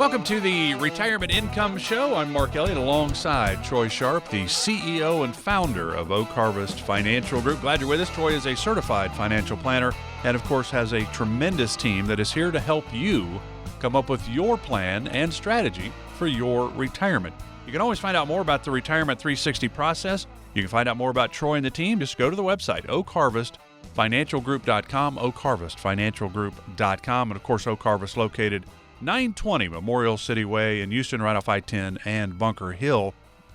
Welcome to the Retirement Income Show. I'm Mark Elliot alongside Troy Sharpe, the CEO and founder of Oak Harvest Financial Group. Glad you're with us. Troy is a certified financial planner and, of course, has a tremendous team that is here to help you come up with your plan and strategy for your retirement. You can always find out more about the Retirement 360 process. You can find out more about Troy and the team. Just go to the website, oakharvestfinancialgroup.com, oakharvestfinancialgroup.com. And, of course, Oak Harvest located 920 Memorial City Way in Houston, right off I-10 and Bunker Hill.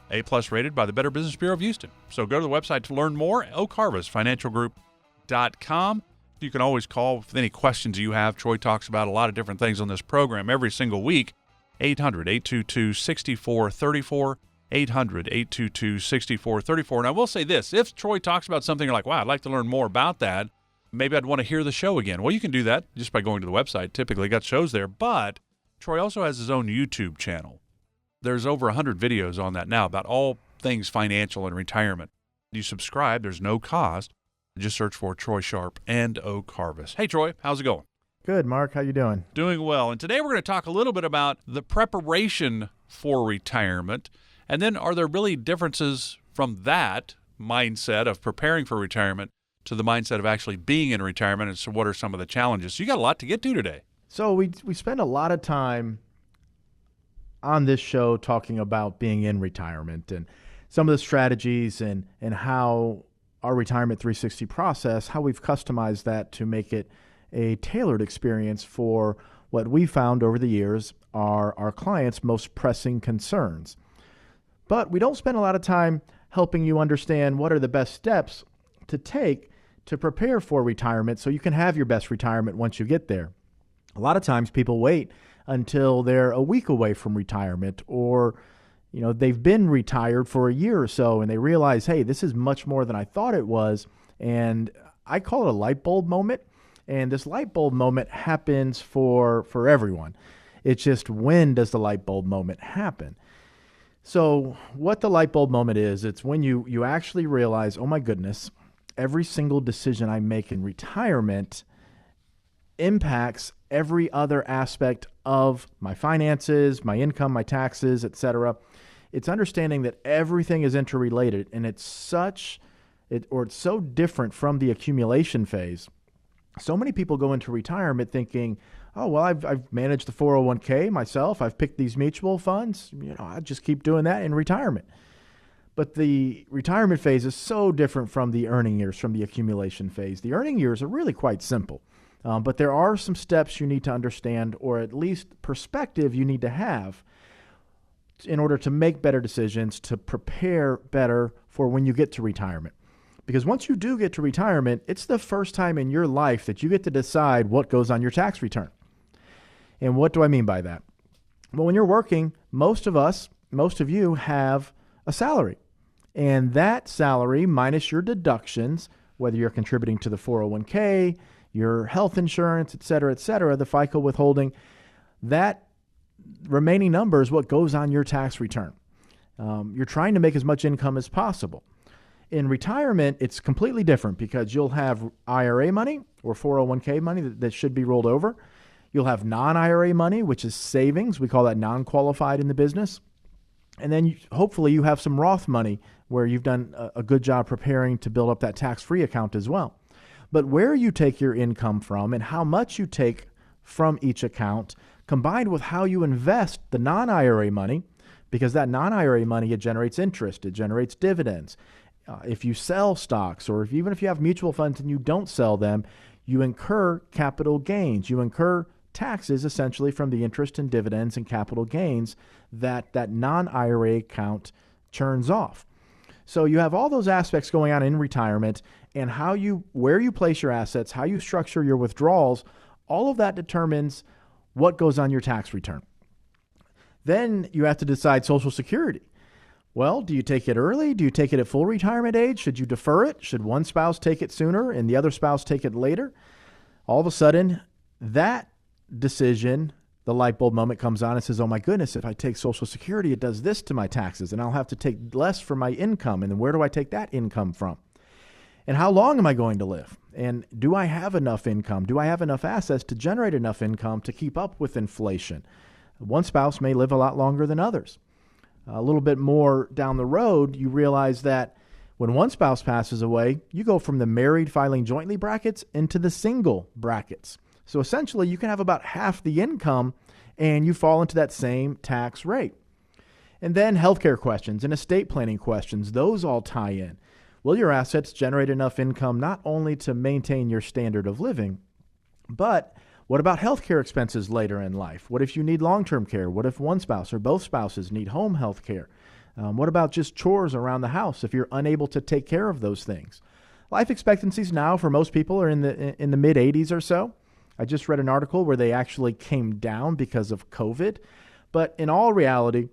A-plus rated by the Better Business Bureau of Houston. So go to the website to learn more, oakharvestfinancialgroup.com. You can always call with any questions you have. Troy talks about a lot of different things on this program every single week. 800-822-6434, 800-822-6434. And I will say this, if Troy talks about something you're like, wow, I'd like to learn more about that, maybe I'd want to hear the show again. Well, you can do that just by going to the website. Typically got shows there, but Troy also has his own YouTube channel. There's over 100 videos on that now about all things financial and retirement. You subscribe, there's no cost. Just search for Troy Sharpe and Oak Harvest. Hey, Troy, how's it going? Good, Mark. How you doing? Doing well. And today we're going to talk a little bit about the preparation for retirement. And then are there really differences from that mindset of preparing for retirement to the mindset of actually being in retirement? And so what are some of the challenges? So you got a lot to get to today. So we spend a lot of time on this show talking about being in retirement and some of the strategies and how our Retirement 360 process, how we've customized that to make it a tailored experience for what we found over the years are our clients' most pressing concerns. But we don't spend a lot of time helping you understand what are the best steps to take to prepare for retirement so you can have your best retirement once you get there. A lot of times people wait until they're a week away from retirement, or they've been retired for a year or so and they realize, hey, this is much more than I thought it was. And I call it a light bulb moment. And this light bulb moment happens for everyone. It's just, when does the light bulb moment happen? So what the light bulb moment is, it's when you actually realize, oh my goodness, every single decision I make in retirement impacts every other aspect of my finances, my income, my taxes, etc. It's understanding that everything is interrelated, and it's so different from the accumulation phase. So many people go into retirement thinking, oh, well, I've managed the 401k myself. I've picked these mutual funds. I just keep doing that in retirement. But the retirement phase is so different from the earning years, from the accumulation phase. The earning years are really quite simple. But there are some steps you need to understand, or at least perspective you need to have in order to make better decisions, to prepare better for when you get to retirement. Because once you do get to retirement, it's the first time in your life that you get to decide what goes on your tax return. And what do I mean by that? Well, when you're working, most of you have a salary. And that salary minus your deductions, whether you're contributing to the 401k, your health insurance, et cetera, the FICA withholding, that remaining number is what goes on your tax return. You're trying to make as much income as possible. In retirement, it's completely different because you'll have IRA money or 401k money that should be rolled over. You'll have non-IRA money, which is savings. We call that non-qualified in the business. And then hopefully you have some Roth money where you've done a good job preparing to build up that tax-free account as well. But where you take your income from and how much you take from each account, combined with how you invest the non-IRA money, because that non-IRA money, it generates interest, it generates dividends. If you sell stocks, or even if you have mutual funds and you don't sell them, you incur capital gains. You incur taxes essentially from the interest and dividends and capital gains that non-IRA account churns off. So you have all those aspects going on in retirement, and where you place your assets, how you structure your withdrawals, all of that determines what goes on your tax return. Then you have to decide Social Security. Well, do you take it early? Do you take it at full retirement age? Should you defer it? Should one spouse take it sooner and the other spouse take it later? All of a sudden, that decision, the light bulb moment comes on and says, oh my goodness, if I take Social Security, it does this to my taxes, and I'll have to take less for my income. And then where do I take that income from? And how long am I going to live? And do I have enough income? Do I have enough assets to generate enough income to keep up with inflation? One spouse may live a lot longer than others. A little bit more down the road, you realize that when one spouse passes away, you go from the married filing jointly brackets into the single brackets. So essentially, you can have about half the income and you fall into that same tax rate. And then healthcare questions and estate planning questions, those all tie in. Will your assets generate enough income not only to maintain your standard of living, but what about healthcare expenses later in life? What if you need long-term care? What if one spouse or both spouses need home health care? What about just chores around the house if you're unable to take care of those things? Life expectancies now for most people are in the mid 80s or so. I just read an article where they actually came down because of COVID. But in all reality,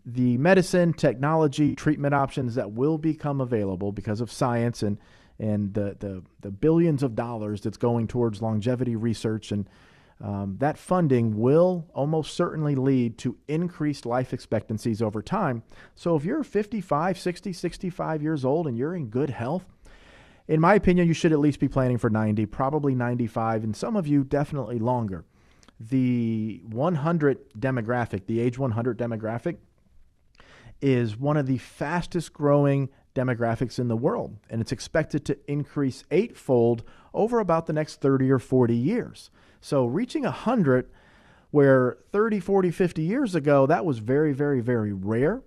the medicine, technology, treatment options that will become available because of science and the billions of dollars that's going towards longevity research and that funding will almost certainly lead to increased life expectancies over time. So if you're 55, 60, 65 years old and you're in good health, in my opinion, you should at least be planning for 90, probably 95, and some of you definitely longer. The 100 demographic, the age 100 demographic, is one of the fastest growing demographics in the world, and it's expected to increase eightfold over about the next 30 or 40 years. So reaching 100, where 30, 40, 50 years ago, that was very, very, very rare.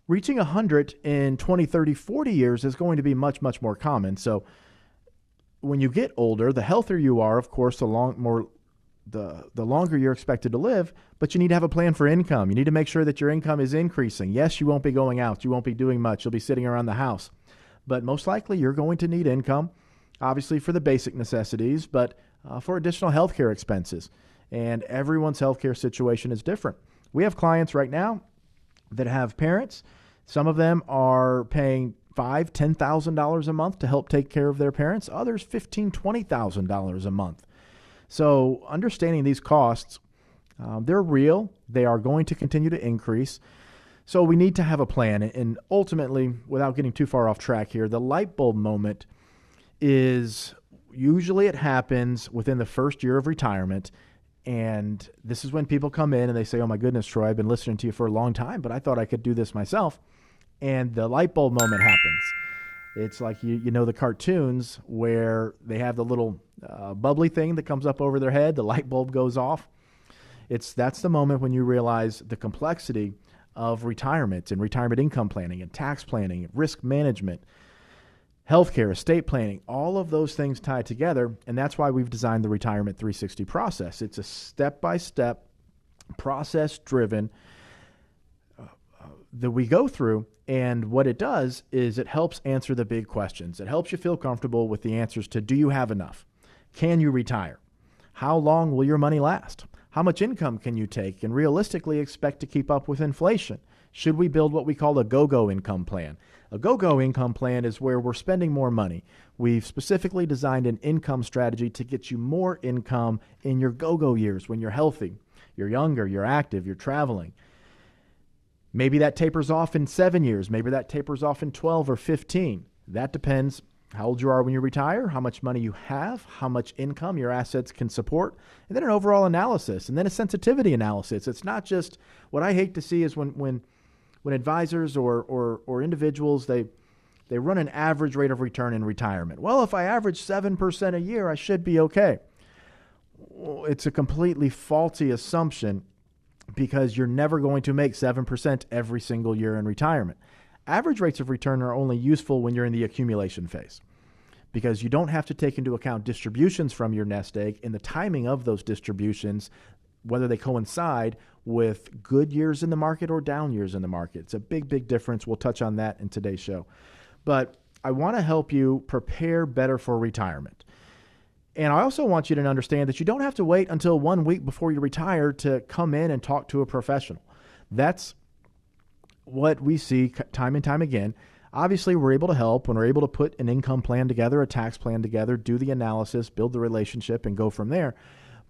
Reaching 100 in 20, 30, 40 years is going to be much, much more common. So when you get older, the healthier you are, of course, the longer you're expected to live, but you need to have a plan for income. You need to make sure that your income is increasing. Yes, you won't be going out. You won't be doing much. You'll be sitting around the house. But most likely you're going to need income, obviously for the basic necessities, but for additional healthcare expenses. And everyone's healthcare situation is different. We have clients right now that have parents. Some of them are paying $5,000, $10,000 a month to help take care of their parents. Others $15,000, $20,000 a month. So understanding these costs, they're real. They are going to continue to increase. So we need to have a plan. And ultimately, without getting too far off track here, the light bulb moment is usually it happens within the first year of retirement. And this is when people come in and they say, oh my goodness, Troy, I've been listening to you for a long time, but I thought I could do this myself. And the light bulb moment happens. It's like, you know, the cartoons where they have the little bubbly thing that comes up over their head, the light bulb goes off. That's the moment when you realize the complexity of retirement and retirement income planning and tax planning, risk management, healthcare, estate planning, all of those things tied together. And that's why we've designed the Retirement 360 process. It's a step-by-step, process-driven that we go through. And what it does is it helps answer the big questions. It helps you feel comfortable with the answers to, do you have enough? Can you retire? How long will your money last? How much income can you take and realistically expect to keep up with inflation? Should we build what we call a go-go income plan? A go-go income plan is where we're spending more money. We've specifically designed an income strategy to get you more income in your go-go years when you're healthy, you're younger, you're active, you're traveling. Maybe that tapers off in 7 years. Maybe that tapers off in 12 or 15. That depends how old you are when you retire, how much money you have, how much income your assets can support, and then an overall analysis, and then a sensitivity analysis. It's not just, what I hate to see is when advisors or individuals, they run an average rate of return in retirement. Well, if I average 7% a year, I should be okay. It's a completely faulty assumption, because you're never going to make 7% every single year in retirement. Average rates of return are only useful when you're in the accumulation phase, because you don't have to take into account distributions from your nest egg and the timing of those distributions, whether they coincide with good years in the market or down years in the market. It's a big, big difference. We'll touch on that in today's show. But I want to help you prepare better for retirement. And I also want you to understand that you don't have to wait until 1 week before you retire to come in and talk to a professional. That's what we see time and time again. Obviously, we're able to help when we're able to put an income plan together, a tax plan together, do the analysis, build the relationship, and go from there.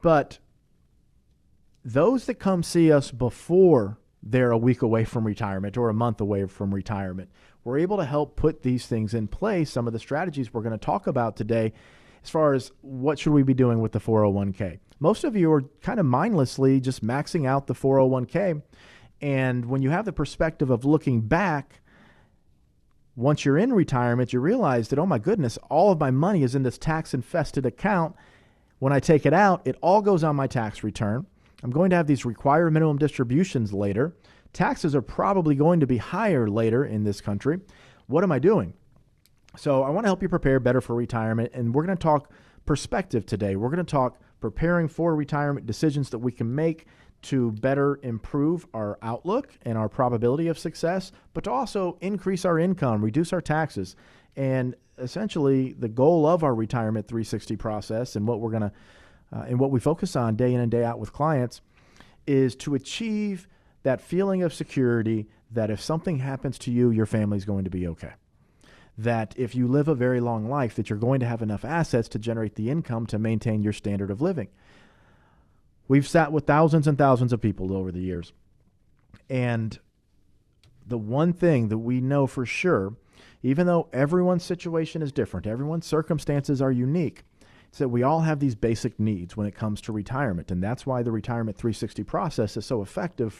But those that come see us before they're a week away from retirement or a month away from retirement, we're able to help put these things in place. Some of the strategies we're going to talk about today, as far as what should we be doing with the 401k. Most of you are kind of mindlessly just maxing out the 401k. And when you have the perspective of looking back, once you're in retirement, you realize that, oh my goodness, all of my money is in this tax-infested account. When I take it out, it all goes on my tax return. I'm going to have these required minimum distributions later. Taxes are probably going to be higher later in this country. What am I doing? So I want to help you prepare better for retirement, and we're going to talk perspective today. We're going to talk preparing for retirement, decisions that we can make to better improve our outlook and our probability of success, but to also increase our income, reduce our taxes. And essentially the goal of our Retirement 360 process and what we're going to and what we focus on day in and day out with clients is to achieve that feeling of security that if something happens to you, your family's going to be okay. That if you live a very long life, that you're going to have enough assets to generate the income to maintain your standard of living. We've sat with thousands and thousands of people over the years. And the one thing that we know for sure, even though everyone's situation is different, everyone's circumstances are unique, it's that we all have these basic needs when it comes to retirement. And that's why the Retirement 360 process is so effective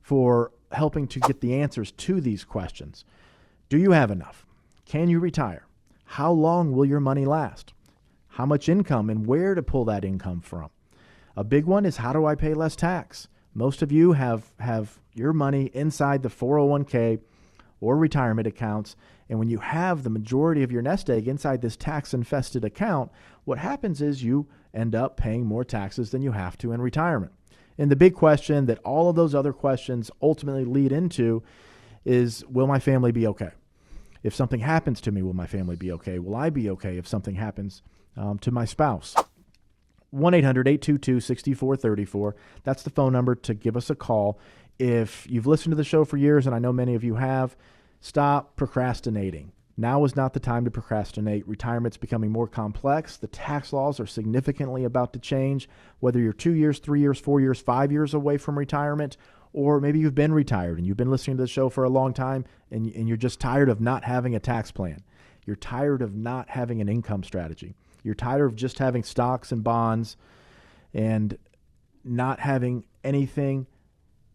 for helping to get the answers to these questions. Do you have enough? Can you retire? How long will your money last? How much income and where to pull that income from? A big one is, how do I pay less tax? Most of you have your money inside the 401k or retirement accounts. And when you have the majority of your nest egg inside this tax-infested account, what happens is you end up paying more taxes than you have to in retirement. And the big question that all of those other questions ultimately lead into is, will my family be okay? If something happens to me, will my family be okay? Will I be okay if something happens to my spouse? 1-800-822-6434. That's the phone number to give us a call. If you've listened to the show for years, and I know many of you have, stop procrastinating. Now is not the time to procrastinate. Retirement's becoming more complex. The tax laws are significantly about to change, whether you're 2 years, 3 years, 4 years, 5 years away from retirement, or maybe you've been retired and you've been listening to the show for a long time and you're just tired of not having a tax plan. You're tired of not having an income strategy. You're tired of just having stocks and bonds and not having anything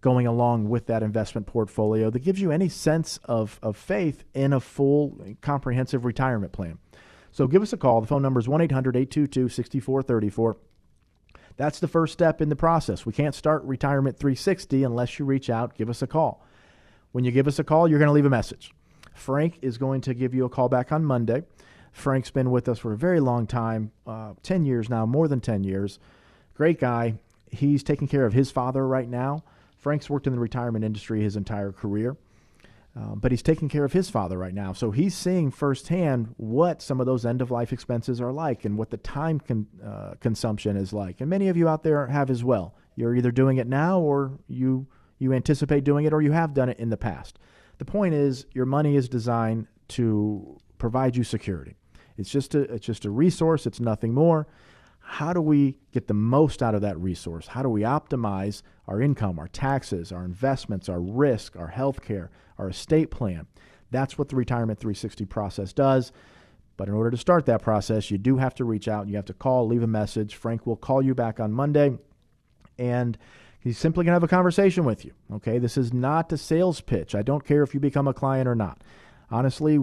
going along with that investment portfolio that gives you any sense of faith in a full, comprehensive retirement plan. So give us a call. The phone number is 1-800-822-6434. That's the first step in the process. We can't start Retirement 360 unless you reach out, give us a call. When you give us a call, you're going to leave a message. Frank is going to give you a call back on Monday. Frank's been with us for a very long time, 10 years now, more than 10 years. Great guy. He's taking care of his father right now. Frank's worked in the retirement industry his entire career, but he's taking care of his father right now. So he's seeing firsthand what some of those end-of-life expenses are like and what the time consumption is like. And many of you out there have as well. You're either doing it now or you anticipate doing it or you have done it in the past. The point is, your money is designed to provide you security. It's just a resource. It's nothing more. How do we get the most out of that resource? How do we optimize our income, our taxes, our investments, our risk, our health care, our estate plan? That's what the Retirement 360 process does. But in order to start that process, you do have to reach out. You have to call, leave a message. Frank will call you back on Monday, and he's simply going to have a conversation with you. Okay, this is not a sales pitch. I don't care if you become a client or not. Honestly,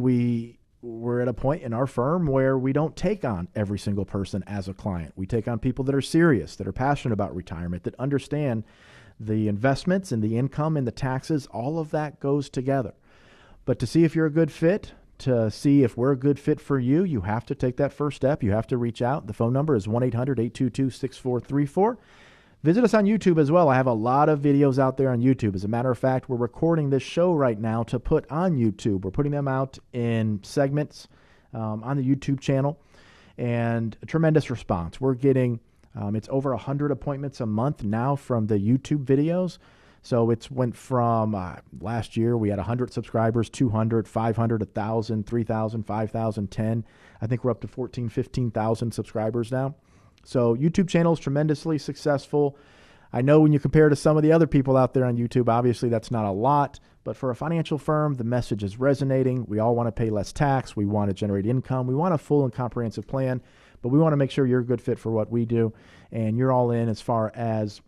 we're at a point in our firm where we don't take on every single person as a client. We take on people that are serious, that are passionate about retirement, that understand the investments and the income and the taxes. All of that goes together. But to see if you're a good fit, to see if we're a good fit for you, you have to take that first step. You have to reach out. The phone number is 1-800-822-6434. Visit us on YouTube as well. I have a lot of videos out there on YouTube. As a matter of fact, we're recording this show right now to put on YouTube. We're putting them out in segments on the YouTube channel, and a tremendous response. We're getting, it's over 100 appointments a month now from the YouTube videos. So it's went from last year, we had 100 subscribers, 200, 500, 1,000, 3,000, 5,000, 10. I think we're up to 14, 15,000 subscribers now. So YouTube channel is tremendously successful. I know when you compare to some of the other people out there on YouTube, obviously that's not a lot, but for a financial firm, the message is resonating. We all want to pay less tax. We want to generate income. We want a full and comprehensive plan. but we want to make sure you're a good fit for what we do, and you're all in as far as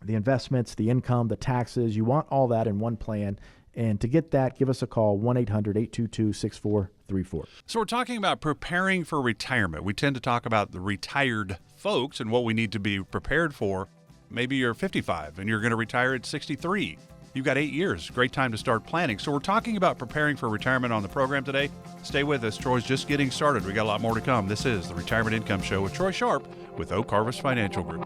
the investments, the income, the taxes. You want all that in one plan. And to get that, give us a call, 1-800-822-6434. So we're talking about preparing for retirement. We tend to talk about the retired folks and what we need to be prepared for. Maybe you're 55 and you're going to retire at 63. You've got 8 years. Great time to start planning. So we're talking about preparing for retirement on the program today. Stay with us. Troy's just getting started. We got a lot more to come. This is the Retirement Income Show with Troy Sharpe with Oak Harvest Financial Group.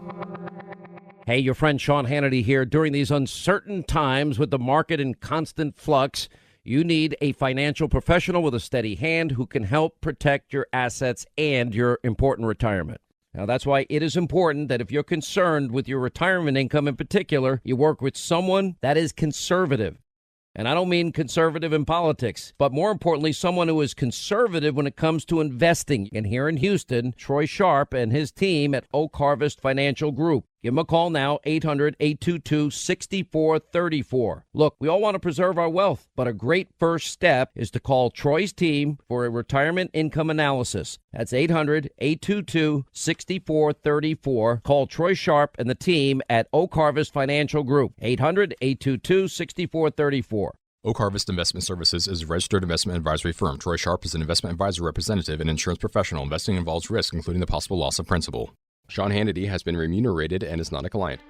Hey, your friend Sean Hannity here. During these uncertain times with the market in constant flux, you need a financial professional with a steady hand who can help protect your assets and your important retirement. Now, that's why it is important that if you're concerned with your retirement income in particular, you work with someone that is conservative. And I don't mean conservative in politics, but more importantly, someone who is conservative when it comes to investing. And here in Houston, Troy Sharpe and his team at Oak Harvest Financial Group. Give them a call now, 800-822-6434. Look, we all want to preserve our wealth, but a great first step is to call Troy's team for a retirement income analysis. That's 800-822-6434. Call Troy Sharpe and the team at Oak Harvest Financial Group, 800-822-6434. Oak Harvest Investment Services is a registered investment advisory firm. Troy Sharpe is an investment advisor representative and insurance professional. Investing involves risk, including the possible loss of principal. Sean Hannity has been remunerated and is not a client.